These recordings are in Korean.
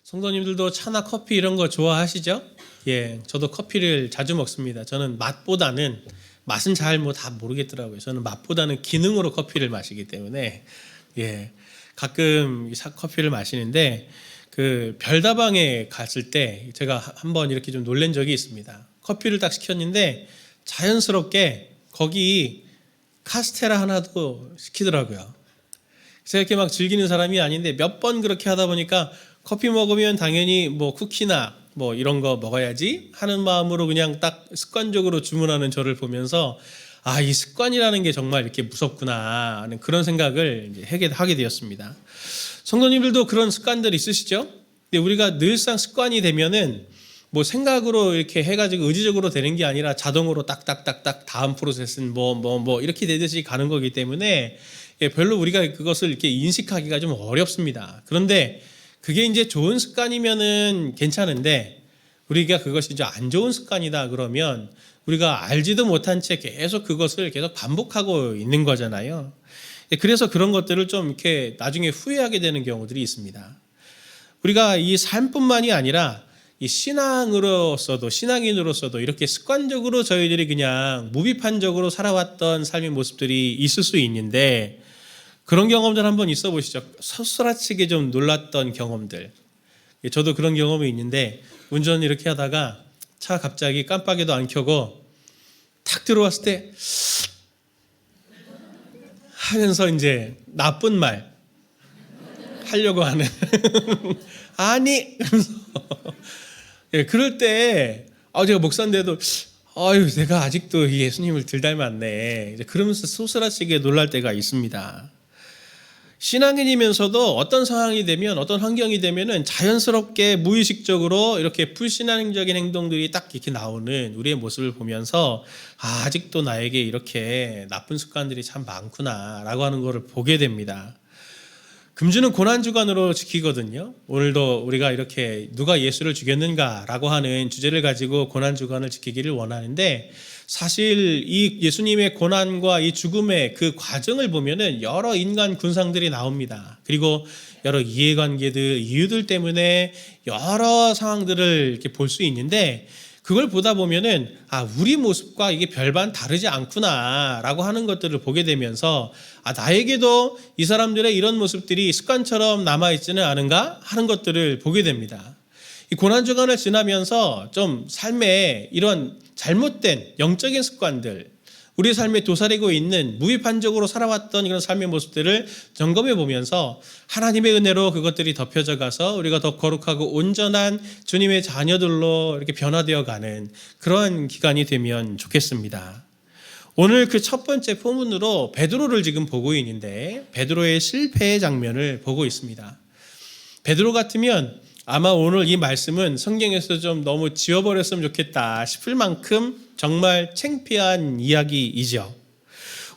성도님들도 차나 커피 이런 거 좋아하시죠? 예, 저도 커피를 자주 먹습니다. 저는 맛은 잘 다 모르겠더라고요. 저는 맛보다는 기능으로 커피를 마시기 때문에 예, 가끔 커피를 마시는데 그 별다방에 갔을 때 제가 한번 이렇게 좀 놀란 적이 있습니다. 커피를 딱 시켰는데 자연스럽게 거기 카스테라 하나도 시키더라고요. 제가 이렇게 막 즐기는 사람이 아닌데 몇 번 그렇게 하다 보니까 커피 먹으면 당연히 뭐 쿠키나 뭐 이런 거 먹어야지 하는 마음으로 그냥 딱 습관적으로 주문하는 저를 보면서 아, 이 습관이라는 게 정말 이렇게 무섭구나 하는 그런 생각을 이제 하게 되었습니다. 성도님들도 그런 습관들 있으시죠? 근데 우리가 늘상 습관이 되면은 뭐 생각으로 이렇게 해가지고 의지적으로 되는 게 아니라 자동으로 딱딱딱딱 다음 프로세스는 뭐 이렇게 되듯이 가는 거기 때문에 별로 우리가 그것을 이렇게 인식하기가 좀 어렵습니다. 그런데 그게 이제 좋은 습관이면은 괜찮은데 우리가 그것이 이제 안 좋은 습관이다 그러면 우리가 알지도 못한 채 계속 그것을 계속 반복하고 있는 거잖아요. 그래서 그런 것들을 좀 이렇게 나중에 후회하게 되는 경우들이 있습니다. 우리가 이 삶뿐만이 아니라 이 신앙인으로서도 이렇게 습관적으로 저희들이 그냥 무비판적으로 살아왔던 삶의 모습들이 있을 수 있는데 그런 경험들 한번 있어 보시죠. 서스라치게 좀 놀랐던 경험들. 저도 그런 경험이 있는데 운전 이렇게 하다가 차 갑자기 깜빡이도 안 켜고 탁 들어왔을 때 하면서 이제 나쁜 말 하려고 하는 아니 예, 그럴 때 제가 목사인데도 내가 아직도 예수님을 덜 닮았네. 그러면서 소스라치게 놀랄 때가 있습니다. 신앙인이면서도 어떤 상황이 되면 어떤 환경이 되면은 자연스럽게 무의식적으로 이렇게 불신앙적인 행동들이 딱 이렇게 나오는 우리의 모습을 보면서 아직도 나에게 이렇게 나쁜 습관들이 참 많구나라고 하는 것을 보게 됩니다. 금주는 고난주간으로 지키거든요. 오늘도 우리가 이렇게 누가 예수를 죽였는가라고 하는 주제를 가지고 고난주간을 지키기를 원하는데 사실 이 예수님의 고난과 이 죽음의 그 과정을 보면은 여러 인간 군상들이 나옵니다. 그리고 여러 이해관계들, 이유들 때문에 여러 상황들을 이렇게 볼 수 있는데 그걸 보다 보면은 우리 모습과 이게 별반 다르지 않구나라고 하는 것들을 보게 되면서 나에게도 이 사람들의 이런 모습들이 습관처럼 남아있지는 않은가 하는 것들을 보게 됩니다. 이 고난주간을 지나면서 좀 삶에 이런 잘못된 영적인 습관들, 우리 삶에 도사리고 있는 무비판적으로 살아왔던 이런 삶의 모습들을 점검해 보면서 하나님의 은혜로 그것들이 덮여져 가서 우리가 더 거룩하고 온전한 주님의 자녀들로 이렇게 변화되어 가는 그런 기간이 되면 좋겠습니다. 오늘 그 첫 번째 포문으로 베드로를 지금 보고 있는데 베드로의 실패의 장면을 보고 있습니다. 베드로 같으면 아마 오늘 이 말씀은 성경에서 좀 너무 지워버렸으면 좋겠다 싶을 만큼 정말 창피한 이야기이죠.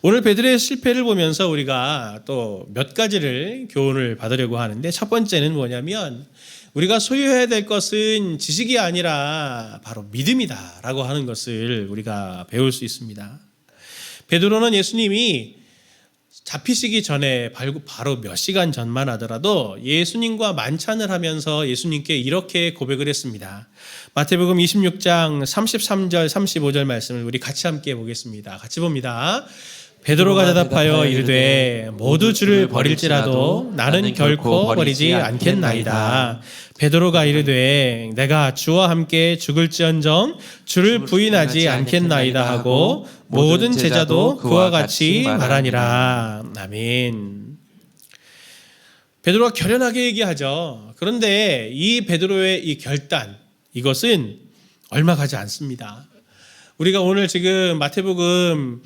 오늘 베드로의 실패를 보면서 우리가 또 몇 가지를 교훈을 받으려고 하는데 첫 번째는 뭐냐면 우리가 소유해야 될 것은 지식이 아니라 바로 믿음이다라고 하는 것을 우리가 배울 수 있습니다. 베드로는 예수님이 잡히시기 전에 바로 몇 시간 전만 하더라도 예수님과 만찬을 하면서 예수님께 이렇게 고백을 했습니다. 마태복음 26장 33절 35절 말씀을 우리 같이 함께 보겠습니다. 같이 봅니다. 베드로가 대답하여 이르되 모두 주를 버릴지라도 나는 결코 버리지 않겠나이다. 베드로가 이르되 내가 주와 함께 죽을지언정 주를 부인하지 않겠나이다 하고 모든 제자도 그와 같이 말하니라. 아멘. 베드로가 결연하게 얘기하죠. 그런데 이 베드로의 이 결단, 이것은 얼마 가지 않습니다. 우리가 오늘 지금 마태복음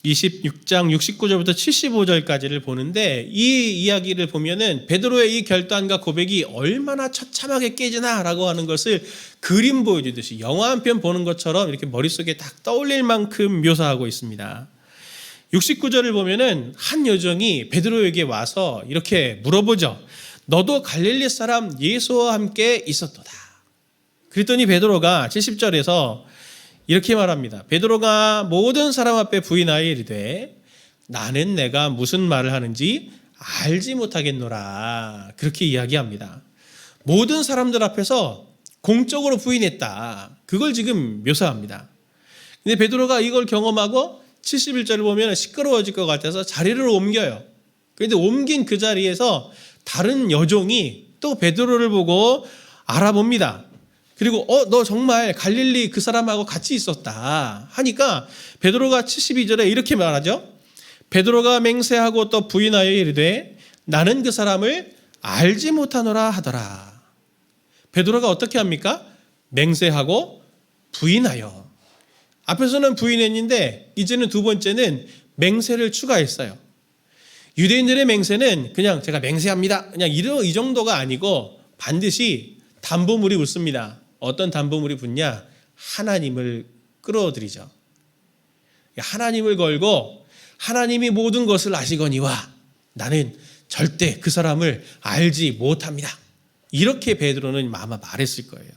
26장 69절부터 75절까지를 보는데 이 이야기를 보면은 베드로의 이 결단과 고백이 얼마나 처참하게 깨지나라고 하는 것을 그림 보여주듯이 영화 한 편 보는 것처럼 이렇게 머릿속에 딱 떠올릴 만큼 묘사하고 있습니다. 69절을 보면은 한 여종이 베드로에게 와서 이렇게 물어보죠. 너도 갈릴리 사람 예수와 함께 있었도다. 그랬더니 베드로가 70절에서 이렇게 말합니다. 베드로가 모든 사람 앞에 부인하여 이르되 나는 내가 무슨 말을 하는지 알지 못하겠노라. 그렇게 이야기합니다. 모든 사람들 앞에서 공적으로 부인했다. 그걸 지금 묘사합니다. 근데 베드로가 이걸 경험하고 71절을 보면 시끄러워질 것 같아서 자리를 옮겨요. 그런데 옮긴 그 자리에서 다른 여종이 또 베드로를 보고 알아봅니다. 그리고 너 정말 갈릴리 그 사람하고 같이 있었다 하니까 베드로가 72절에 이렇게 말하죠. 베드로가 맹세하고 또 부인하여 이르되 나는 그 사람을 알지 못하노라 하더라. 베드로가 어떻게 합니까? 맹세하고 부인하여. 앞에서는 부인했는데 이제는 두 번째는 맹세를 추가했어요. 유대인들의 맹세는 그냥 제가 맹세합니다. 그냥 이 정도가 아니고 반드시 담보물이 붙습니다. 어떤 담보물이 붙냐? 하나님을 끌어들이죠. 하나님을 걸고 하나님이 모든 것을 아시거니와 나는 절대 그 사람을 알지 못합니다. 이렇게 베드로는 아마 말했을 거예요.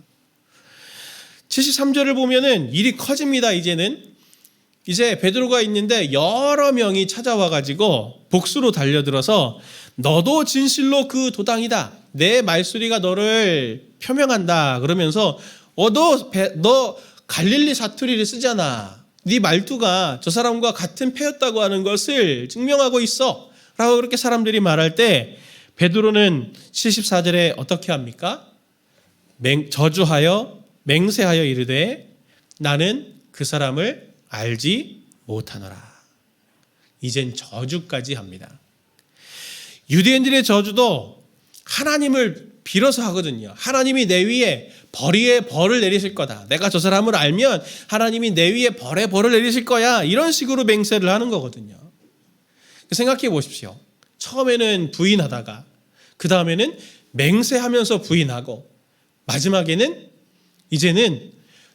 73절을 보면은 일이 커집니다. 이제 베드로가 있는데 여러 명이 찾아와 가지고 복수로 달려들어서 너도 진실로 그 도당이다. 내 말소리가 너를 표명한다. 그러면서 너 갈릴리 사투리를 쓰잖아. 네 말투가 저 사람과 같은 패였다고 하는 것을 증명하고 있어. 라고 그렇게 사람들이 말할 때 베드로는 74절에 어떻게 합니까? 저주하여 맹세하여 이르되 나는 그 사람을 알지 못하노라. 이젠 저주까지 합니다. 유대인들의 저주도 하나님을 빌어서 하거든요. 하나님이 내 위에 벌의 벌을 내리실 거다. 내가 저 사람을 알면 하나님이 내 위에 벌의 벌을 내리실 거야. 이런 식으로 맹세를 하는 거거든요. 생각해 보십시오. 처음에는 부인하다가 그 다음에는 맹세하면서 부인하고 마지막에는 이제는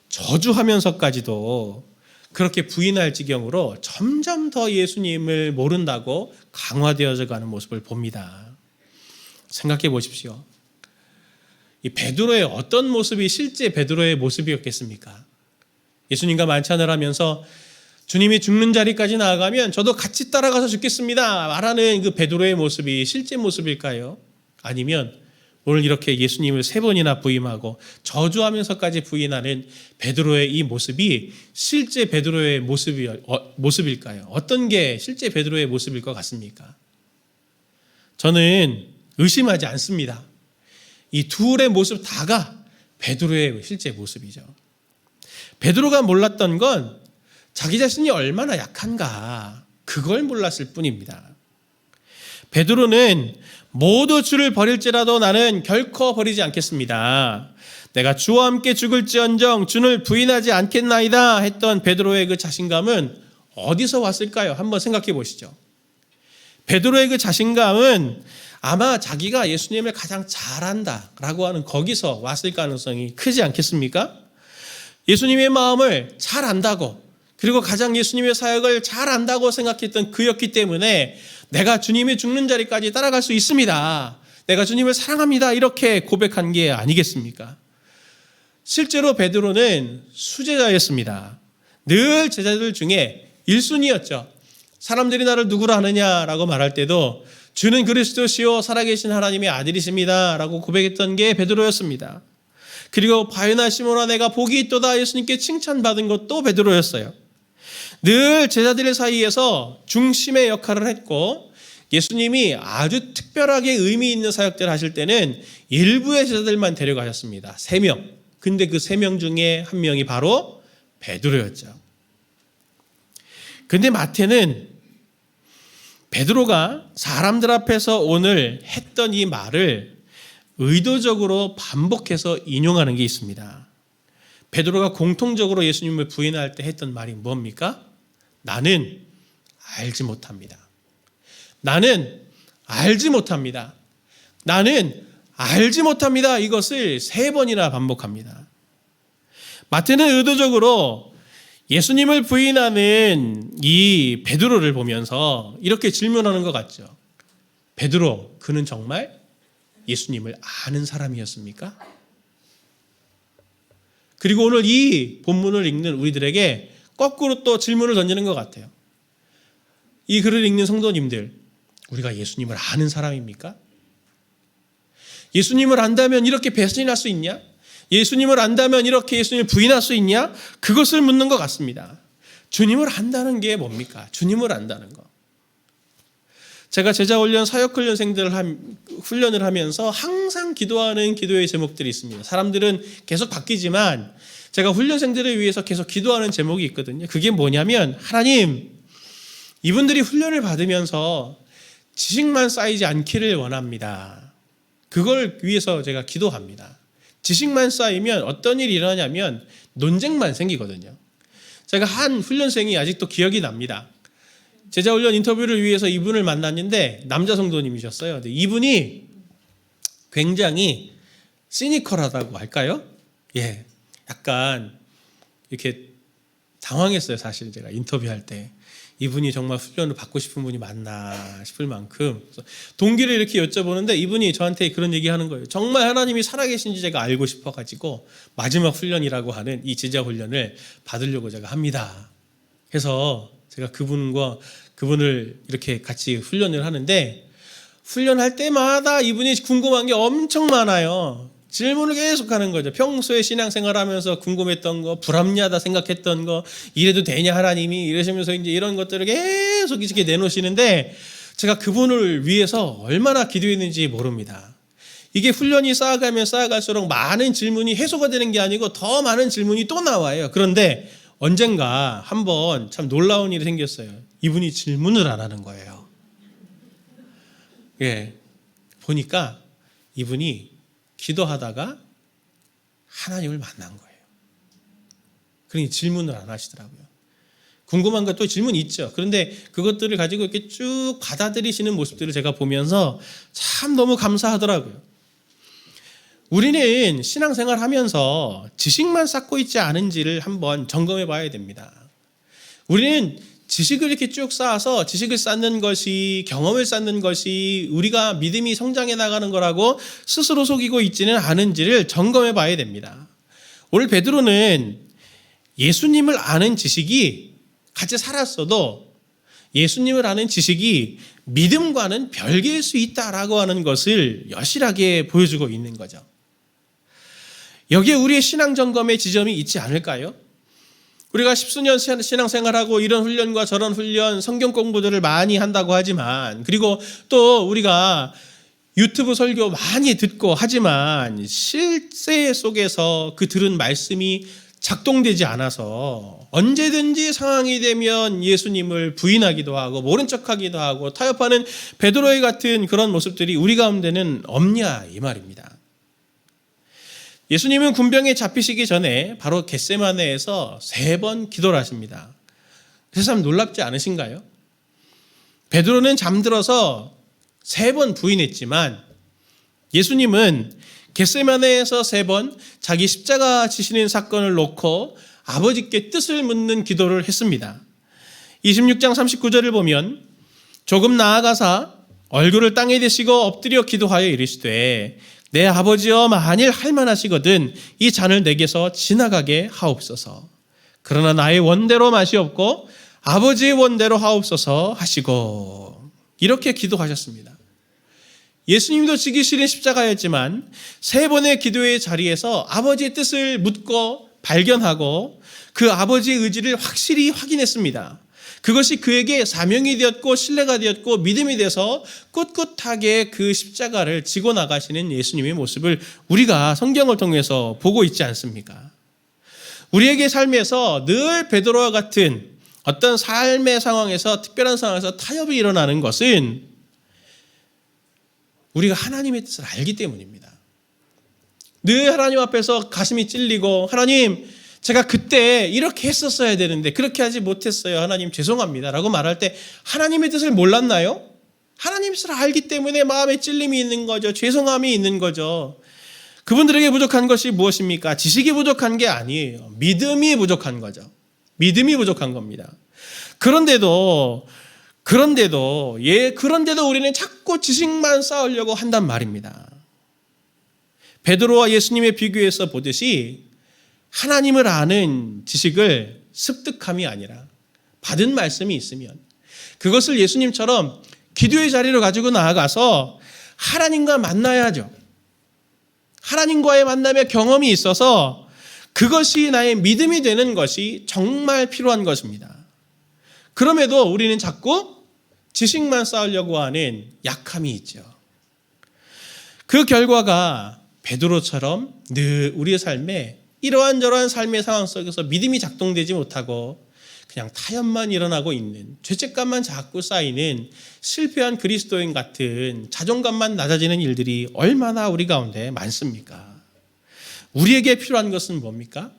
저주하면서까지도 그렇게 부인할 지경으로 점점 더 예수님을 모른다고 강화되어져 가는 모습을 봅니다. 생각해 보십시오. 이 베드로의 어떤 모습이 실제 베드로의 모습이었겠습니까? 예수님과 만찬을 하면서 주님이 죽는 자리까지 나아가면 저도 같이 따라가서 죽겠습니다 말하는 그 베드로의 모습이 실제 모습일까요? 아니면 오늘 이렇게 예수님을 3번이나 부인하고 저주하면서까지 부인하는 베드로의 이 모습이 실제 베드로의 모습일까요? 어떤 게 실제 베드로의 모습일 것 같습니까? 저는 의심하지 않습니다. 이 둘의 모습 다가 베드로의 실제 모습이죠. 베드로가 몰랐던 건 자기 자신이 얼마나 약한가 그걸 몰랐을 뿐입니다. 베드로는 모두 주를 버릴지라도 나는 결코 버리지 않겠습니다. 내가 주와 함께 죽을지언정 주를 부인하지 않겠나이다 했던 베드로의 그 자신감은 어디서 왔을까요? 한번 생각해 보시죠. 베드로의 그 자신감은 아마 자기가 예수님을 가장 잘한다라고 하는 거기서 왔을 가능성이 크지 않겠습니까? 예수님의 마음을 잘 안다고 그리고 가장 예수님의 사역을 잘 안다고 생각했던 그였기 때문에 내가 주님의 죽는 자리까지 따라갈 수 있습니다. 내가 주님을 사랑합니다. 이렇게 고백한 게 아니겠습니까? 실제로 베드로는 수제자였습니다. 늘 제자들 중에 1순위였죠. 사람들이 나를 누구로 아느냐라고 말할 때도 주는 그리스도시요 살아계신 하나님의 아들이십니다 라고 고백했던 게 베드로였습니다. 그리고 바요나 시몬아 내가 복이 있도다 예수님께 칭찬받은 것도 베드로였어요. 늘 제자들 사이에서 중심의 역할을 했고 예수님이 아주 특별하게 의미 있는 사역들을 하실 때는 일부의 제자들만 데려가셨습니다. 3명. 근데 그 3명 중에 한 명이 바로 베드로였죠. 근데 마태는 베드로가 사람들 앞에서 오늘 했던 이 말을 의도적으로 반복해서 인용하는 게 있습니다. 베드로가 공통적으로 예수님을 부인할 때 했던 말이 뭡니까? 나는 알지 못합니다. 나는 알지 못합니다. 나는 알지 못합니다. 이것을 3번이나 반복합니다. 마태는 의도적으로 예수님을 부인하는 이 베드로를 보면서 이렇게 질문하는 것 같죠. 베드로, 그는 정말 예수님을 아는 사람이었습니까? 그리고 오늘 이 본문을 읽는 우리들에게 거꾸로 또 질문을 던지는 것 같아요. 이 글을 읽는 성도님들, 우리가 예수님을 아는 사람입니까? 예수님을 안다면 이렇게 배신할 수 있냐? 예수님을 안다면 이렇게 예수님을 부인할 수 있냐? 그것을 묻는 것 같습니다. 주님을 안다는 게 뭡니까? 주님을 안다는 거. 제가 제자훈련, 사역훈련생들 훈련을 하면서 항상 기도하는 기도의 제목들이 있습니다. 사람들은 계속 바뀌지만 제가 훈련생들을 위해서 계속 기도하는 제목이 있거든요. 그게 뭐냐면, 하나님, 이분들이 훈련을 받으면서 지식만 쌓이지 않기를 원합니다. 그걸 위해서 제가 기도합니다. 지식만 쌓이면 어떤 일이 일어나냐면 논쟁만 생기거든요. 제가 한 훈련생이 아직도 기억이 납니다. 제자훈련 인터뷰를 위해서 이분을 만났는데 남자 성도님이셨어요. 근데 이분이 굉장히 시니컬하다고 할까요? 예, 약간 이렇게 당황했어요. 사실 제가 인터뷰할 때 이분이 정말 훈련을 받고 싶은 분이 맞나 싶을 만큼 동기를 이렇게 여쭤보는데 이분이 저한테 그런 얘기하는 거예요. 정말 하나님이 살아계신지 제가 알고 싶어가지고 마지막 훈련이라고 하는 이 제자훈련을 받으려고 제가 합니다. 해서 제가 그분을 이렇게 같이 훈련을 하는데, 훈련할 때마다 이분이 궁금한 게 엄청 많아요. 질문을 계속 하는 거죠. 평소에 신앙생활하면서 궁금했던 거, 불합리하다 생각했던 거, 이래도 되냐 하나님이, 이러시면서 이제 이런 것들을 계속 이렇게 내놓으시는데, 제가 그분을 위해서 얼마나 기도했는지 모릅니다. 이게 훈련이 쌓아가면 쌓아갈수록 많은 질문이 해소가 되는 게 아니고 더 많은 질문이 또 나와요. 그런데 언젠가 한번 참 놀라운 일이 생겼어요. 이분이 질문을 안 하는 거예요. 예, 보니까 이분이 기도하다가 하나님을 만난 거예요. 그러니 질문을 안 하시더라고요. 궁금한 것도 질문이 있죠. 그런데 그것들을 가지고 이렇게 쭉 받아들이시는 모습들을 제가 보면서 참 너무 감사하더라고요. 우리는 신앙생활 하면서 지식만 쌓고 있지 않은지를 한번 점검해 봐야 됩니다. 우리는 지식을 이렇게 쭉 쌓아서 지식을 쌓는 것이, 경험을 쌓는 것이 우리가 믿음이 성장해 나가는 거라고 스스로 속이고 있지는 않은지를 점검해 봐야 됩니다. 오늘 베드로는 예수님을 아는 지식이 같이 살았어도 예수님을 아는 지식이 믿음과는 별개일 수 있다라고 하는 것을 여실하게 보여주고 있는 거죠. 여기에 우리의 신앙 점검의 지점이 있지 않을까요? 우리가 십수년 신앙생활하고 이런 훈련과 저런 훈련, 성경 공부들을 많이 한다고 하지만, 그리고 또 우리가 유튜브 설교 많이 듣고 하지만 실세 속에서 그 들은 말씀이 작동되지 않아서 언제든지 상황이 되면 예수님을 부인하기도 하고 모른 척하기도 하고 타협하는 베드로의 같은 그런 모습들이 우리 가운데는 없냐 이 말입니다. 예수님은 군병에 잡히시기 전에 바로 겟세마네에서 3번 기도를 하십니다. 세상 놀랍지 않으신가요? 베드로는 잠들어서 3번 부인했지만 예수님은 겟세마네에서 3번 자기 십자가 지시는 사건을 놓고 아버지께 뜻을 묻는 기도를 했습니다. 26장 39절을 보면 조금 나아가사 얼굴을 땅에 대시고 엎드려 기도하여 이르시되 내 아버지여 만일 할만하시거든 이 잔을 내게서 지나가게 하옵소서. 그러나 나의 원대로 마시옵고 아버지의 원대로 하옵소서 하시고, 이렇게 기도하셨습니다. 예수님도 지기 싫은 십자가였지만 3번의 기도의 자리에서 아버지의 뜻을 묻고 발견하고 그 아버지의 의지를 확실히 확인했습니다. 그것이 그에게 사명이 되었고 신뢰가 되었고 믿음이 돼서 꿋꿋하게 그 십자가를 지고 나가시는 예수님의 모습을 우리가 성경을 통해서 보고 있지 않습니까? 우리에게 삶에서 늘 베드로와 같은 어떤 삶의 상황에서, 특별한 상황에서 타협이 일어나는 것은 우리가 하나님의 뜻을 알기 때문입니다. 늘 하나님 앞에서 가슴이 찔리고, 하나님 제가 그때 이렇게 했었어야 되는데 그렇게 하지 못했어요. 하나님 죄송합니다 라고 말할 때 하나님의 뜻을 몰랐나요? 하나님의 뜻을 알기 때문에 마음에 찔림이 있는 거죠. 죄송함이 있는 거죠. 그분들에게 부족한 것이 무엇입니까? 지식이 부족한 게 아니에요. 믿음이 부족한 거죠. 믿음이 부족한 겁니다. 그런데도 우리는 자꾸 지식만 쌓으려고 한단 말입니다. 베드로와 예수님의 비교해서 보듯이 하나님을 아는 지식을 습득함이 아니라 받은 말씀이 있으면 그것을 예수님처럼 기도의 자리로 가지고 나아가서 하나님과 만나야죠. 하나님과의 만남의 경험이 있어서 그것이 나의 믿음이 되는 것이 정말 필요한 것입니다. 그럼에도 우리는 자꾸 지식만 쌓으려고 하는 약함이 있죠. 그 결과가 베드로처럼 늘 우리의 삶에 이러한 저러한 삶의 상황 속에서 믿음이 작동되지 못하고 그냥 타협만 일어나고 있는, 죄책감만 자꾸 쌓이는 실패한 그리스도인 같은 자존감만 낮아지는 일들이 얼마나 우리 가운데 많습니까? 우리에게 필요한 것은 뭡니까?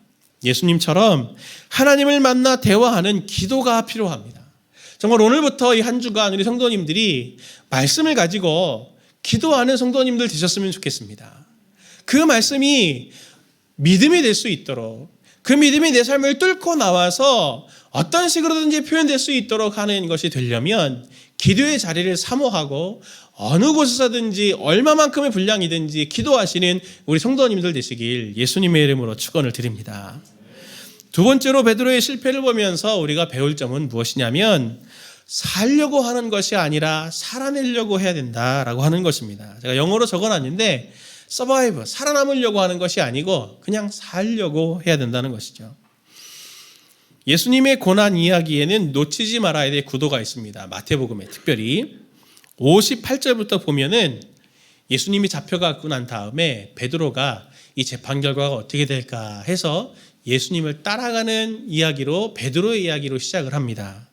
예수님처럼 하나님을 만나 대화하는 기도가 필요합니다. 정말 오늘부터 이 한 주간 우리 성도님들이 말씀을 가지고 기도하는 성도님들 되셨으면 좋겠습니다. 그 말씀이 믿음이 될 수 있도록, 그 믿음이 내 삶을 뚫고 나와서 어떤 식으로든지 표현될 수 있도록 하는 것이 되려면 기도의 자리를 사모하고 어느 곳에서든지 얼마만큼의 분량이든지 기도하시는 우리 성도님들 되시길 예수님의 이름으로 축원을 드립니다. 두 번째로 베드로의 실패를 보면서 우리가 배울 점은 무엇이냐면 살려고 하는 것이 아니라 살아내려고 해야 된다라고 하는 것입니다. 제가 영어로 적어놨는데 survive, 살아남으려고 하는 것이 아니고 그냥 살려고 해야 된다는 것이죠. 예수님의 고난 이야기에는 놓치지 말아야 될 구도가 있습니다. 마태복음에 특별히 58절부터 보면은 예수님이 잡혀가고 난 다음에 베드로가 이 재판 결과가 어떻게 될까 해서 예수님을 따라가는 이야기로, 베드로의 이야기로 시작을 합니다.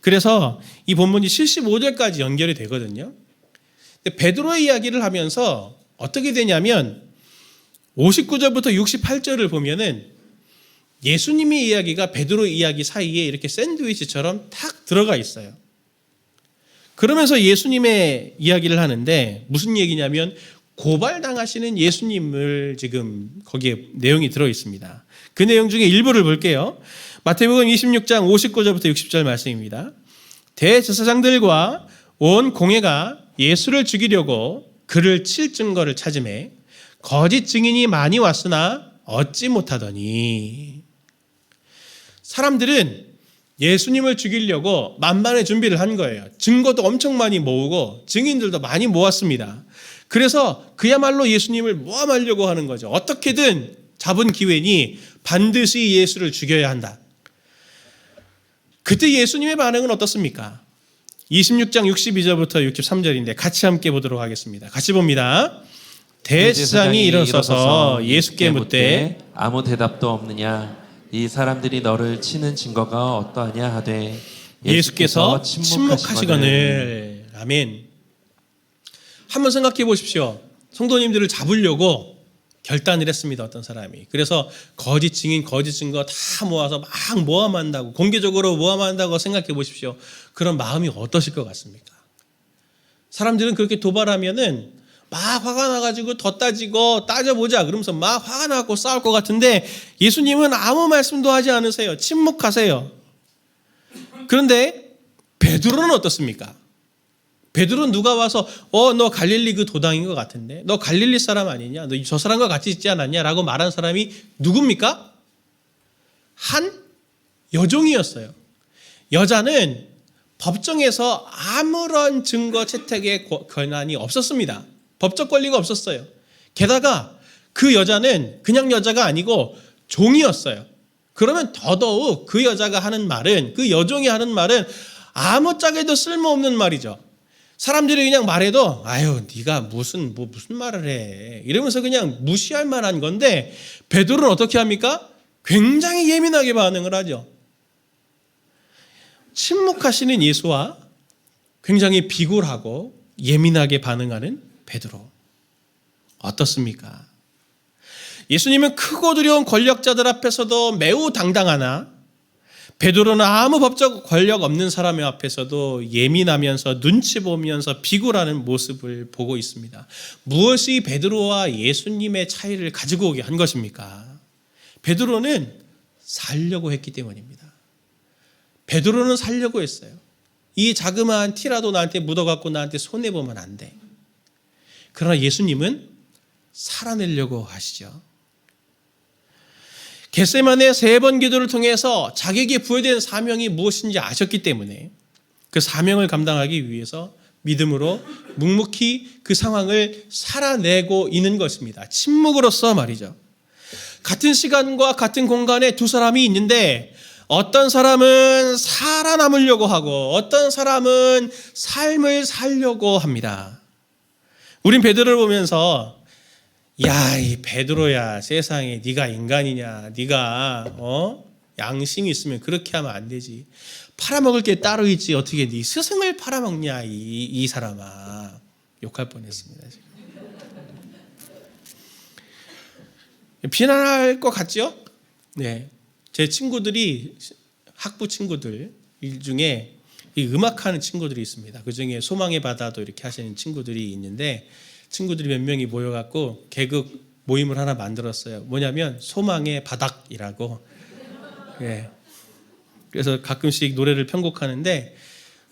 그래서 이 본문이 75절까지 연결이 되거든요. 근데 베드로의 이야기를 하면서 어떻게 되냐면 59절부터 68절을 보면은 예수님의 이야기가 베드로의 이야기 사이에 이렇게 샌드위치처럼 탁 들어가 있어요. 그러면서 예수님의 이야기를 하는데 무슨 얘기냐면 고발당하시는 예수님을 지금 거기에 내용이 들어 있습니다. 그 내용 중에 일부를 볼게요. 마태복음 26장 59절부터 60절 말씀입니다. 대제사장들과 온 공회가 예수를 죽이려고 그를 칠 증거를 찾으매 거짓 증인이 많이 왔으나 얻지 못하더니. 사람들은 예수님을 죽이려고 만반의 준비를 한 거예요. 증거도 엄청 많이 모으고 증인들도 많이 모았습니다. 그래서 그야말로 예수님을 모함하려고 하는 거죠. 어떻게든 잡은 기회니 반드시 예수를 죽여야 한다. 그때 예수님의 반응은 어떻습니까? 26장 62절부터 63절인데 같이 함께 보도록 하겠습니다. 같이 봅니다. 대제사장이 일어서서 예수께 묻되 아무 대답도 없느냐? 이 사람들이 너를 치는 증거가 어떠하냐 하되 예수께서 침묵하시거늘. 아멘. 한번 생각해 보십시오. 성도님들을 잡으려고 결단을 했습니다. 어떤 사람이. 그래서 거짓 증인, 거짓 증거 다 모아서 막 모함한다고, 공개적으로 모함한다고 생각해 보십시오. 그런 마음이 어떠실 것 같습니까? 사람들은 그렇게 도발하면은 막 화가 나가지고 더 따지고 따져보자 그러면서 막 화가 나고 싸울 것 같은데 예수님은 아무 말씀도 하지 않으세요. 침묵하세요. 그런데 베드로는 어떻습니까? 베드로는 누가 와서 너 갈릴리 그 도당인 것 같은데, 너 갈릴리 사람 아니냐, 너 저 사람과 같이 있지 않았냐 라고 말한 사람이 누굽니까? 한 여종이었어요. 여자는 법정에서 아무런 증거 채택의 권한이 없었습니다. 법적 권리가 없었어요. 게다가 그 여자는 그냥 여자가 아니고 종이었어요. 그러면 더더욱 그 여자가 하는 말은, 그 여종이 하는 말은 아무짝에도 쓸모없는 말이죠. 사람들이 그냥 말해도 아유 네가 무슨 말을 해 이러면서 그냥 무시할 만한 건데 베드로는 어떻게 합니까? 굉장히 예민하게 반응을 하죠. 침묵하시는 예수와 굉장히 비굴하고 예민하게 반응하는 베드로. 어떻습니까? 예수님은 크고 두려운 권력자들 앞에서도 매우 당당하나 베드로는 아무 법적 권력 없는 사람 앞에서도 예민하면서 눈치 보면서 비굴하는 모습을 보고 있습니다. 무엇이 베드로와 예수님의 차이를 가지고 오게 한 것입니까? 베드로는 살려고 했기 때문입니다. 베드로는 살려고 했어요. 이 자그마한 티라도 나한테 묻어갖고 나한테 손해보면 안 돼. 그러나 예수님은 살아내려고 하시죠. 겟세마네 3번 기도를 통해서 자기에게 부여된 사명이 무엇인지 아셨기 때문에 그 사명을 감당하기 위해서 믿음으로 묵묵히 그 상황을 살아내고 있는 것입니다. 침묵으로서 말이죠. 같은 시간과 같은 공간에 두 사람이 있는데 어떤 사람은 살아남으려고 하고 어떤 사람은 삶을 살려고 합니다. 우린 베드로를 보면서 야, 이 베드로야, 세상에 네가 인간이냐, 네가 양심이 있으면 그렇게 하면 안 되지. 팔아먹을 게 따로 있지 어떻게 네 스승을 팔아먹냐 이 사람아. 욕할 뻔했습니다. 지금. 비난할 것 같죠? 네, 제 친구들이 학부 친구들 중에 이 음악하는 친구들이 있습니다. 그 중에 소망의 바다도 이렇게 하시는 친구들이 있는데 친구들이 몇 명이 모여갖고 개그 모임을 하나 만들었어요. 뭐냐면 소망의 바닥이라고. 예. 그래서 가끔씩 노래를 편곡하는데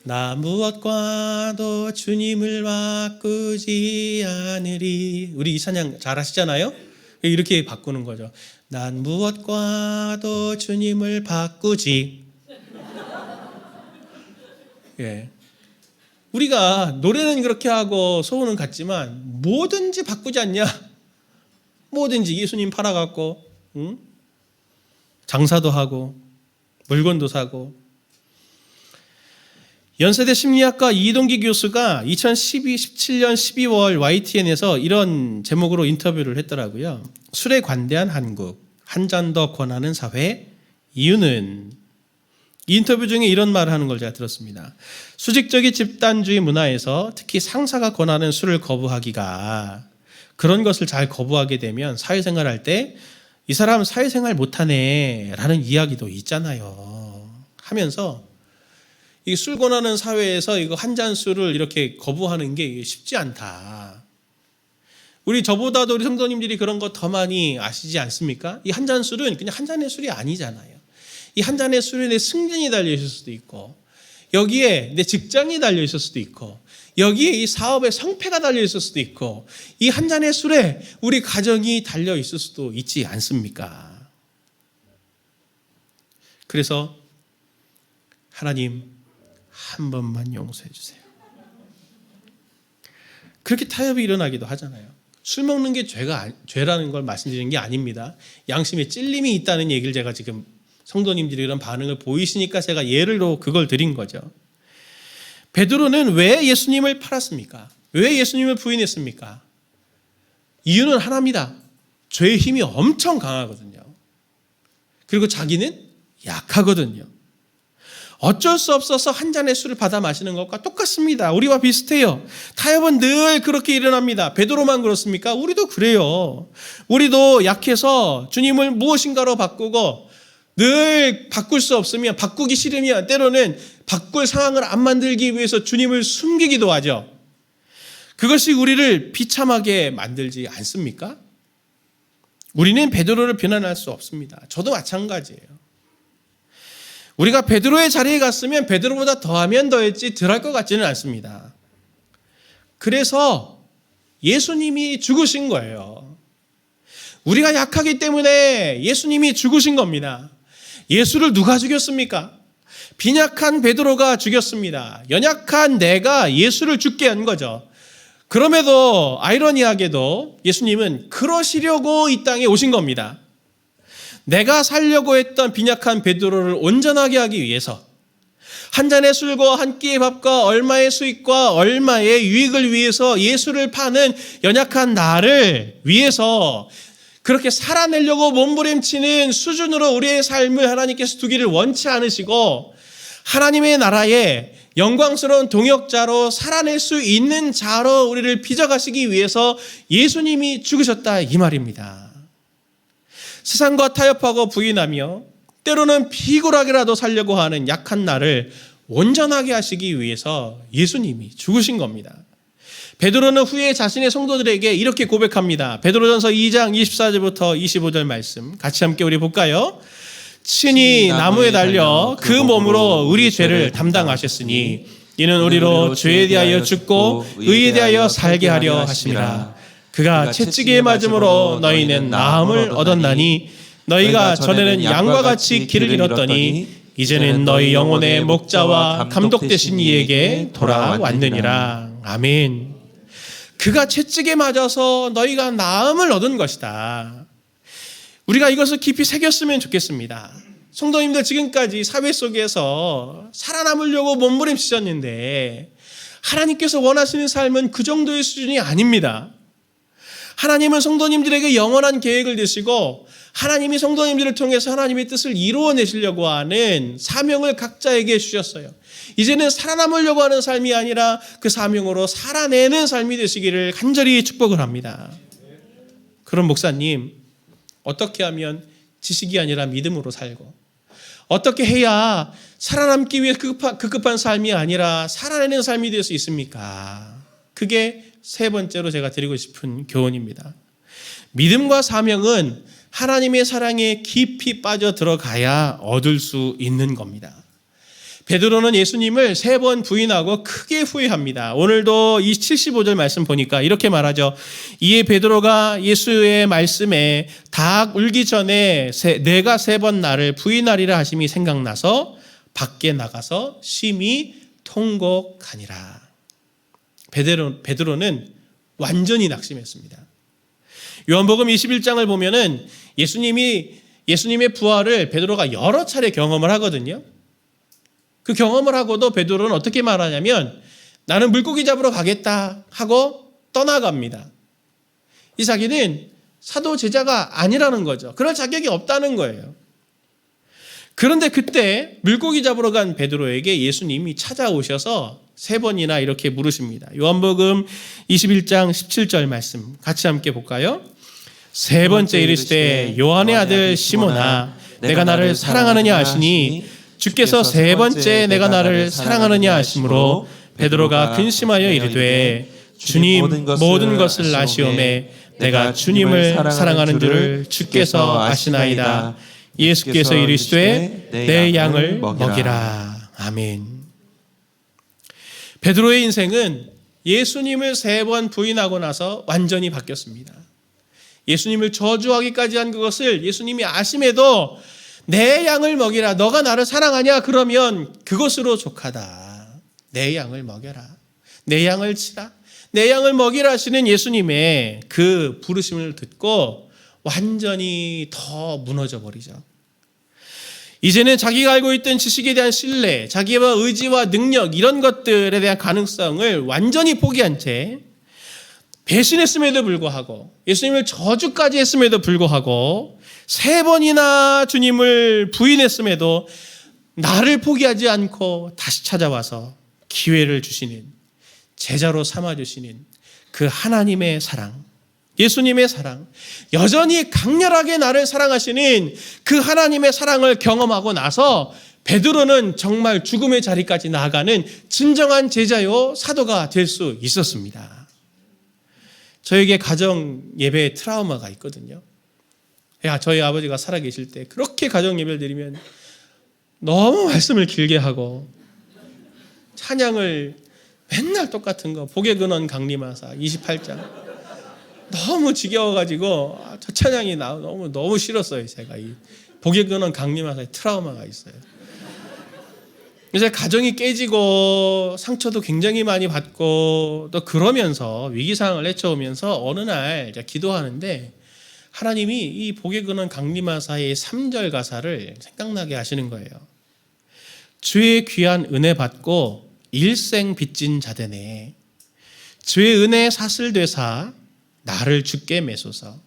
나 무엇과도 주님을 바꾸지 않으리. 우리 이 찬양 잘 하시잖아요. 이렇게 바꾸는 거죠. 난 무엇과도 주님을 바꾸지. 예. 우리가 노래는 그렇게 하고 소원은 같지만 뭐든지 바꾸지 않냐? 뭐든지 예수님 팔아갖고 장사도 하고 물건도 사고. 연세대 심리학과 이동기 교수가 2017년 12월 YTN에서 이런 제목으로 인터뷰를 했더라고요. 술에 관대한 한국, 한 잔 더 권하는 사회, 이유는? 이 인터뷰 중에 이런 말을 하는 걸 제가 들었습니다. 수직적인 집단주의 문화에서 특히 상사가 권하는 술을 거부하기가 그런 것을 잘 거부하게 되면 사회생활 할 때 이 사람 사회생활 못하네 라는 이야기도 있잖아요. 하면서 이 술 권하는 사회에서 이거 한 잔 술을 이렇게 거부하는 게 쉽지 않다. 우리 저보다도 우리 성도님들이 그런 거 더 많이 아시지 않습니까? 이 한 잔 술은 그냥 한 잔의 술이 아니잖아요. 이 한 잔의 술에 내 승진이 달려 있을 수도 있고 여기에 내 직장이 달려 있을 수도 있고 여기에 이 사업의 성패가 달려 있을 수도 있고 이 한 잔의 술에 우리 가정이 달려 있을 수도 있지 않습니까? 그래서 하나님 한 번만 용서해 주세요. 그렇게 타협이 일어나기도 하잖아요. 술 먹는 게 죄라는 걸 말씀드리는 게 아닙니다. 양심에 찔림이 있다는 얘기를 제가 지금 성도님들이 이런 반응을 보이시니까 제가 예를로 그걸 드린 거죠. 베드로는 왜 예수님을 팔았습니까? 왜 예수님을 부인했습니까? 이유는 하나입니다. 죄의 힘이 엄청 강하거든요. 그리고 자기는 약하거든요. 어쩔 수 없어서 한 잔의 술을 받아 마시는 것과 똑같습니다. 우리와 비슷해요. 타협은 늘 그렇게 일어납니다. 베드로만 그렇습니까? 우리도 그래요. 우리도 약해서 주님을 무엇인가로 바꾸고 늘 바꿀 수 없으면 바꾸기 싫으면 때로는 바꿀 상황을 안 만들기 위해서 주님을 숨기기도 하죠. 그것이 우리를 비참하게 만들지 않습니까? 우리는 베드로를 비난할 수 없습니다. 저도 마찬가지예요. 우리가 베드로의 자리에 갔으면 베드로보다 더하면 더했지 덜할 것 같지는 않습니다. 그래서 예수님이 죽으신 거예요. 우리가 약하기 때문에 예수님이 죽으신 겁니다. 예수를 누가 죽였습니까? 빈약한 베드로가 죽였습니다. 연약한 내가 예수를 죽게 한 거죠. 그럼에도 아이러니하게도 예수님은 그러시려고 이 땅에 오신 겁니다. 내가 살려고 했던 빈약한 베드로를 온전하게 하기 위해서 한 잔의 술과 한 끼의 밥과 얼마의 수익과 얼마의 유익을 위해서 예수를 파는 연약한 나를 위해서 그렇게 살아내려고 몸부림치는 수준으로 우리의 삶을 하나님께서 두기를 원치 않으시고 하나님의 나라에 영광스러운 동역자로 살아낼 수 있는 자로 우리를 빚어가시기 위해서 예수님이 죽으셨다 이 말입니다. 세상과 타협하고 부인하며 때로는 피곤하게라도 살려고 하는 약한 나를 온전하게 하시기 위해서 예수님이 죽으신 겁니다. 베드로는 후에 자신의 성도들에게 이렇게 고백합니다. 베드로전서 2장 24절부터 25절 말씀 같이 함께 우리 볼까요? 친히 나무에 달려 그 몸으로 우리 죄를 담당하셨으니 이는 우리로 죄에 대하여 죽고 의에 대하여 살게 하려 하심이라. 그가 채찍에 맞음으로 너희는 나음을 얻었나니 너희가 전에는 양과 같이 길을 잃었더니 이제는 너희 영혼의 목자와 감독 되신 이에게 돌아왔느니라. 아멘. 그가 채찍에 맞아서 너희가 나음을 얻은 것이다. 우리가 이것을 깊이 새겼으면 좋겠습니다. 성도님들, 지금까지 사회 속에서 살아남으려고 몸부림치셨는데 하나님께서 원하시는 삶은 그 정도의 수준이 아닙니다. 하나님은 성도님들에게 영원한 계획을 주시고 하나님이 성도님들을 통해서 하나님의 뜻을 이루어내시려고 하는 사명을 각자에게 주셨어요. 이제는 살아남으려고 하는 삶이 아니라 그 사명으로 살아내는 삶이 되시기를 간절히 축복을 합니다. 그럼 목사님, 어떻게 하면 지식이 아니라 믿음으로 살고, 어떻게 해야 살아남기 위해 급급한 삶이 아니라 살아내는 삶이 될 수 있습니까? 그게 세 번째로 제가 드리고 싶은 교훈입니다. 믿음과 사명은 하나님의 사랑에 깊이 빠져 들어가야 얻을 수 있는 겁니다. 베드로는 예수님을 3번 부인하고 크게 후회합니다. 오늘도 이 75절 말씀 보니까 이렇게 말하죠. 이에 베드로가 예수의 말씀에 닭 울기 전에 내가 3번 나를 부인하리라 하심이 생각나서 밖에 나가서 심히 통곡하니라. 베드로는 완전히 낙심했습니다. 요한복음 21장을 보면은 예수님의 부활을 베드로가 여러 차례 경험을 하거든요. 그 경험을 하고도 베드로는 어떻게 말하냐면 나는 물고기 잡으러 가겠다 하고 떠나갑니다. 이 자기는 사도 제자가 아니라는 거죠. 그럴 자격이 없다는 거예요. 그런데 그때 물고기 잡으러 간 베드로에게 예수님이 찾아오셔서 3번이나 이렇게 물으십니다. 요한복음 21장 17절 말씀 같이 함께 볼까요? 3번째 이르시되 요한의 아들 시몬아 내가 나를 사랑하느냐 하시니 주께서 3번째 내가 나를 사랑하느냐 하심으로 베드로가 근심하여 이르되 주님 모든 것을 아시오매 내가 주님을 사랑하는 줄을 주께서 아시나이다. 예수께서 이르시되 내 양을 먹이라. 아멘. 베드로의 인생은 예수님을 3번 부인하고 나서 완전히 바뀌었습니다. 예수님을 저주하기까지 한 그것을 예수님이 아심에도 내 양을 먹이라. 너가 나를 사랑하냐? 그러면 그것으로 족하다. 내 양을 먹여라. 내 양을 치라. 내 양을 먹이라 하시는 예수님의 그 부르심을 듣고 완전히 더 무너져 버리죠. 이제는 자기가 알고 있던 지식에 대한 신뢰, 자기의 의지와 능력 이런 것들에 대한 가능성을 완전히 포기한 채 배신했음에도 불구하고 예수님을 저주까지 했음에도 불구하고 3번이나 주님을 부인했음에도 나를 포기하지 않고 다시 찾아와서 기회를 주시는, 제자로 삼아주시는 그 하나님의 사랑, 예수님의 사랑, 여전히 강렬하게 나를 사랑하시는 그 하나님의 사랑을 경험하고 나서 베드로는 정말 죽음의 자리까지 나아가는 진정한 제자요 사도가 될 수 있었습니다. 저에게 가정 예배에 트라우마가 있거든요. 저희 아버지가 살아계실 때 그렇게 가정 예배를 드리면 너무 말씀을 길게 하고 찬양을 맨날 똑같은 거 복의 근원 강림하사 28장 너무 지겨워가지고 저 찬양이 너무 싫었어요. 제가 이 복의 근원 강림하사에 트라우마가 있어요. 그래서 가정이 깨지고 상처도 굉장히 많이 받고 또 그러면서 위기 상황을 헤쳐오면서 어느 날 기도하는데 하나님이 이 복의 근원 강림하사의 3절 가사를 생각나게 하시는 거예요. 주의 귀한 은혜 받고 일생 빚진 자되네. 주의 은혜 사슬 되사 나를 주께 매소서.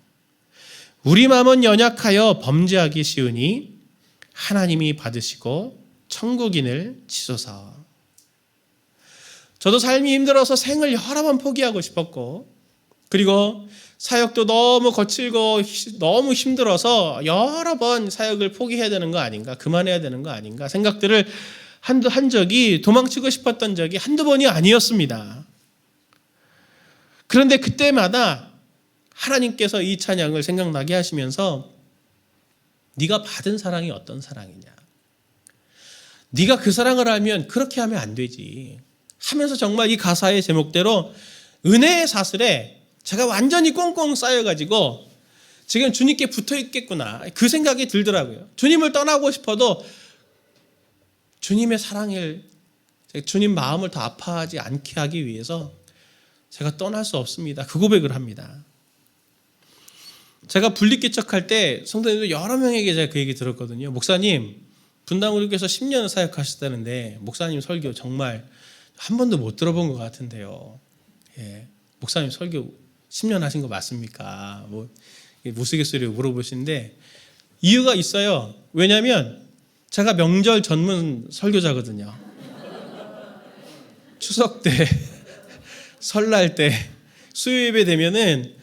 우리 마음은 연약하여 범죄하기 쉬우니 하나님이 받으시고 천국인을 치소서. 저도 삶이 힘들어서 생을 여러 번 포기하고 싶었고 그리고 사역도 너무 거칠고 너무 힘들어서 여러 번 사역을 포기해야 되는 거 아닌가, 그만해야 되는 거 아닌가 생각들을 한 적이, 도망치고 싶었던 적이 한두 번이 아니었습니다. 그런데 그때마다 하나님께서 이 찬양을 생각나게 하시면서 네가 받은 사랑이 어떤 사랑이냐, 네가 그 사랑을 알면 그렇게 하면 안 되지 하면서 정말 이 가사의 제목대로 은혜의 사슬에 제가 완전히 꽁꽁 쌓여가지고 지금 주님께 붙어 있겠구나 그 생각이 들더라고요. 주님을 떠나고 싶어도 주님의 사랑을, 주님 마음을 더 아파하지 않게 하기 위해서 제가 떠날 수 없습니다. 그 고백을 합니다. 제가 분리개척할 때 성도님들 여러 명에게 제가 그 얘기 들었거든요. 목사님, 분당우리교회에서 10년을 사역하셨다는데 목사님 설교 정말 한 번도 못 들어본 것 같은데요. 예, 목사님 설교 10년 하신 거 맞습니까? 뭐 우스갯소리로 물어보시는데 이유가 있어요. 왜냐하면 제가 명절 전문 설교자거든요. 추석 때, 설날 때, 수요예배 되면은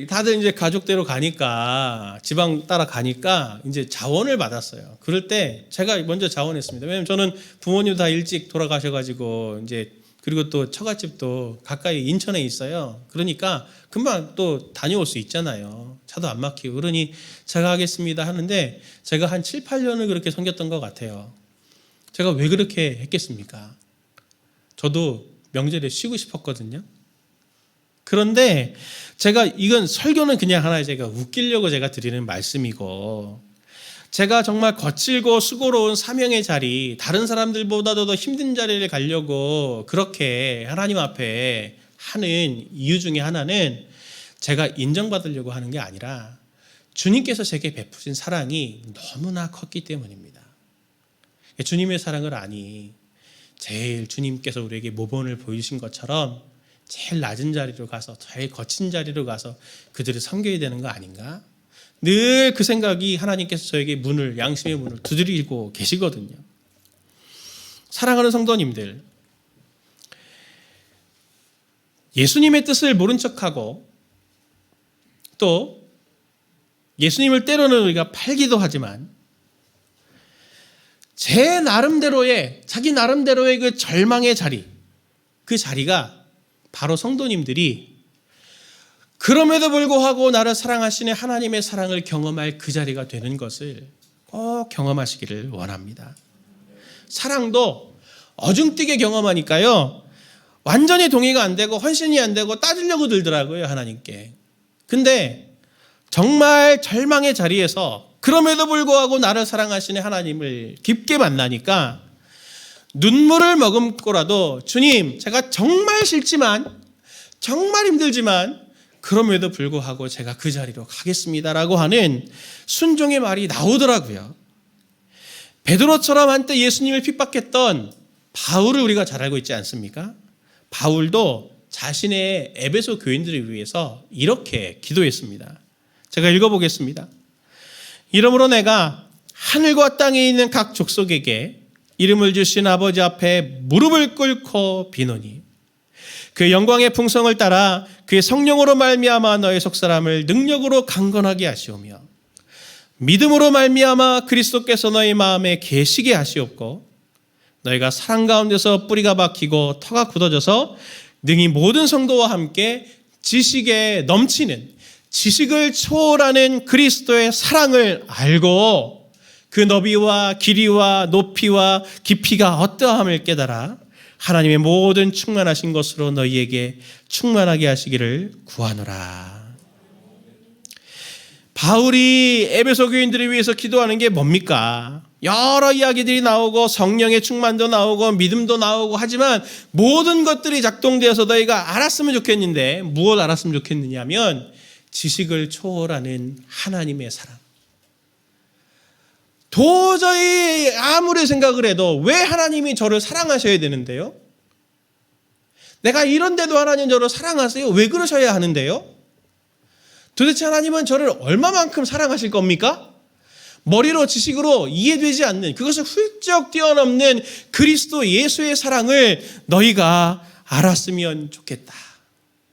다들 이제 가족대로 가니까, 지방 따라 가니까 이제 자원을 받았어요. 그럴 때 제가 먼저 자원했습니다. 왜냐면 저는 부모님 다 일찍 돌아가셔가지고 이제 그리고 또 처갓집도 가까이 인천에 있어요. 그러니까 금방 또 다녀올 수 있잖아요. 차도 안 막히고. 그러니 제가 하겠습니다 하는데 제가 한 7, 8년을 그렇게 섬겼던 것 같아요. 제가 왜 그렇게 했겠습니까? 저도 명절에 쉬고 싶었거든요. 그런데 제가 이건 설교는 그냥 하나 제가 웃기려고 제가 드리는 말씀이고, 제가 정말 거칠고 수고로운 사명의 자리, 다른 사람들보다도 더 힘든 자리를 가려고 그렇게 하나님 앞에 하는 이유 중에 하나는 제가 인정받으려고 하는 게 아니라 주님께서 제게 베푸신 사랑이 너무나 컸기 때문입니다. 주님의 사랑을 아니 제일 주님께서 우리에게 모범을 보이신 것처럼 제일 낮은 자리로 가서, 제일 거친 자리로 가서 그들을 섬겨야 되는 거 아닌가? 늘 그 생각이 하나님께서 저에게 문을, 양심의 문을 두드리고 계시거든요. 사랑하는 성도님들, 예수님의 뜻을 모른 척하고 또 예수님을 때로는 우리가 팔기도 하지만 제 나름대로의, 자기 나름대로의 그 절망의 자리, 그 자리가 바로 성도님들이 그럼에도 불구하고 나를 사랑하시는 하나님의 사랑을 경험할 그 자리가 되는 것을 꼭 경험하시기를 원합니다. 사랑도 어중뛰게 경험하니까요, 완전히 동의가 안 되고 헌신이 안 되고 따지려고 들더라고요, 하나님께. 근데 정말 절망의 자리에서 그럼에도 불구하고 나를 사랑하시는 하나님을 깊게 만나니까 눈물을 머금고라도 주님, 제가 정말 싫지만, 정말 힘들지만 그럼에도 불구하고 제가 그 자리로 가겠습니다라고 하는 순종의 말이 나오더라고요. 베드로처럼 한때 예수님을 핍박했던 바울을 우리가 잘 알고 있지 않습니까? 바울도 자신의 에베소 교인들을 위해서 이렇게 기도했습니다. 제가 읽어보겠습니다. 이러므로 내가 하늘과 땅에 있는 각 족속에게 이름을 주신 아버지 앞에 무릎을 꿇고 비노니 그 영광의 풍성을 따라 그의 성령으로 말미암아 너의 속사람을 능력으로 강건하게 하시오며 믿음으로 말미암아 그리스도께서 너희 마음에 계시게 하시옵고 너희가 사랑 가운데서 뿌리가 박히고 터가 굳어져서 능히 모든 성도와 함께 지식에 넘치는, 지식을 초월하는 그리스도의 사랑을 알고 그 너비와 길이와 높이와 깊이가 어떠함을 깨달아 하나님의 모든 충만하신 것으로 너희에게 충만하게 하시기를 구하노라. 바울이 에베소 교인들을 위해서 기도하는 게 뭡니까? 여러 이야기들이 나오고 성령의 충만도 나오고 믿음도 나오고 하지만 모든 것들이 작동되어서 너희가 알았으면 좋겠는데 무엇 알았으면 좋겠느냐면 지식을 초월하는 하나님의 사랑. 도저히 아무리 생각을 해도 왜 하나님이 저를 사랑하셔야 되는데요? 내가 이런데도 하나님 저를 사랑하세요? 왜 그러셔야 하는데요? 도대체 하나님은 저를 얼마만큼 사랑하실 겁니까? 머리로 지식으로 이해되지 않는, 그것을 훌쩍 뛰어넘는 그리스도 예수의 사랑을 너희가 알았으면 좋겠다.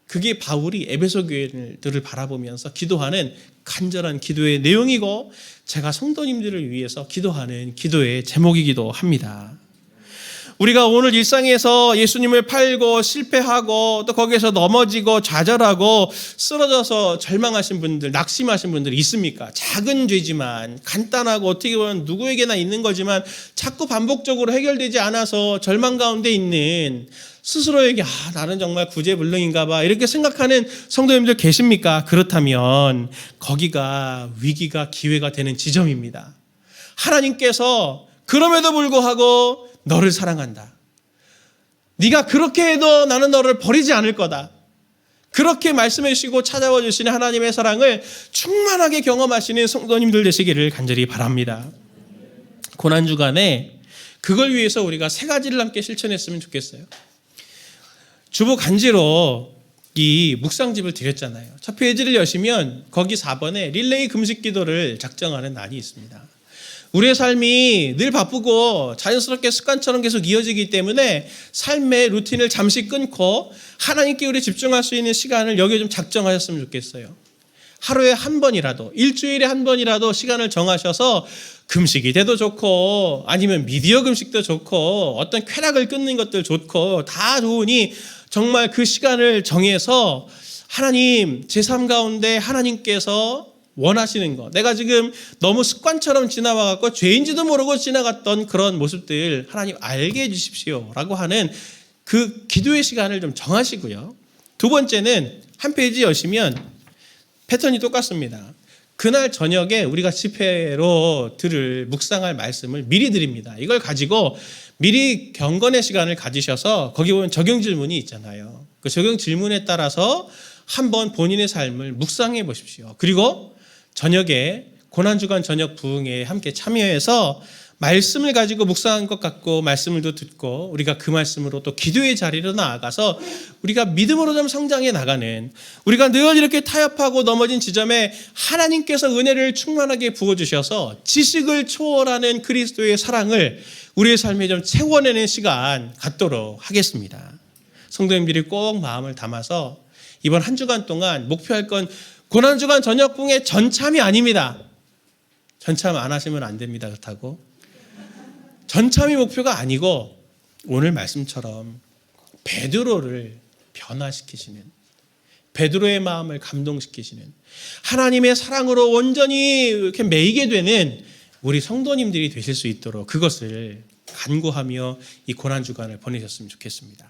그게 바울이 에베소 교회들을 바라보면서 기도하는 간절한 기도의 내용이고 제가 성도님들을 위해서 기도하는 기도의 제목이기도 합니다. 우리가 오늘 일상에서 예수님을 팔고 실패하고 또 거기에서 넘어지고 좌절하고 쓰러져서 절망하신 분들, 낙심하신 분들 있습니까? 작은 죄지만 간단하고 어떻게 보면 누구에게나 있는 거지만 자꾸 반복적으로 해결되지 않아서 절망 가운데 있는 스스로에게 나는 정말 구제불능인가 봐 이렇게 생각하는 성도님들 계십니까? 그렇다면 거기가 위기가 기회가 되는 지점입니다. 하나님께서 그럼에도 불구하고 너를 사랑한다. 네가 그렇게 해도 나는 너를 버리지 않을 거다. 그렇게 말씀해 주시고 찾아와 주시는 하나님의 사랑을 충만하게 경험하시는 성도님들 되시기를 간절히 바랍니다. 고난주간에 그걸 위해서 우리가 세 가지를 함께 실천했으면 좋겠어요. 주보 간지로 이 묵상집을 드렸잖아요. 첫 페이지를 여시면 거기 4번에 릴레이 금식 기도를 작정하는 난이 있습니다. 우리의 삶이 늘 바쁘고 자연스럽게 습관처럼 계속 이어지기 때문에 삶의 루틴을 잠시 끊고 하나님께 우리 집중할 수 있는 시간을 여기에 좀 작정하셨으면 좋겠어요. 하루에 한 번이라도, 일주일에 한 번이라도 시간을 정하셔서 금식이 돼도 좋고 아니면 미디어 금식도 좋고 어떤 쾌락을 끊는 것들 좋고 다 좋으니 정말 그 시간을 정해서 하나님, 제 삶 가운데 하나님께서 원하시는 것, 내가 지금 너무 습관처럼 지나와갖고 죄인지도 모르고 지나갔던 그런 모습들 하나님 알게 해주십시오 라고 하는 그 기도의 시간을 좀 정하시고요. 두 번째는 한 페이지 여시면 패턴이 똑같습니다. 그날 저녁에 우리가 집회로 들을 묵상할 말씀을 미리 드립니다. 이걸 가지고 미리 경건의 시간을 가지셔서 거기 보면 적용 질문이 있잖아요. 그 적용 질문에 따라서 한번 본인의 삶을 묵상해 보십시오. 그리고 저녁에 고난주간 저녁 부흥회에 함께 참여해서 말씀을 가지고 묵상한 것 같고 말씀을 또 듣고 우리가 그 말씀으로 또 기도의 자리로 나아가서 우리가 믿음으로 좀 성장해 나가는, 우리가 늘 이렇게 타협하고 넘어진 지점에 하나님께서 은혜를 충만하게 부어주셔서 지식을 초월하는 그리스도의 사랑을 우리의 삶에 좀 채워내는 시간 갖도록 하겠습니다. 성도님들이 꼭 마음을 담아서 이번 한 주간 동안 목표할 건 고난주간 저녁 부흥회 전참이 아닙니다. 전참 안 하시면 안 됩니다. 그렇다고. 전참이 목표가 아니고 오늘 말씀처럼 베드로를 변화시키시는, 베드로의 마음을 감동시키시는, 하나님의 사랑으로 온전히 이렇게 매이게 되는 우리 성도님들이 되실 수 있도록 그것을 간구하며 이 고난주간을 보내셨으면 좋겠습니다.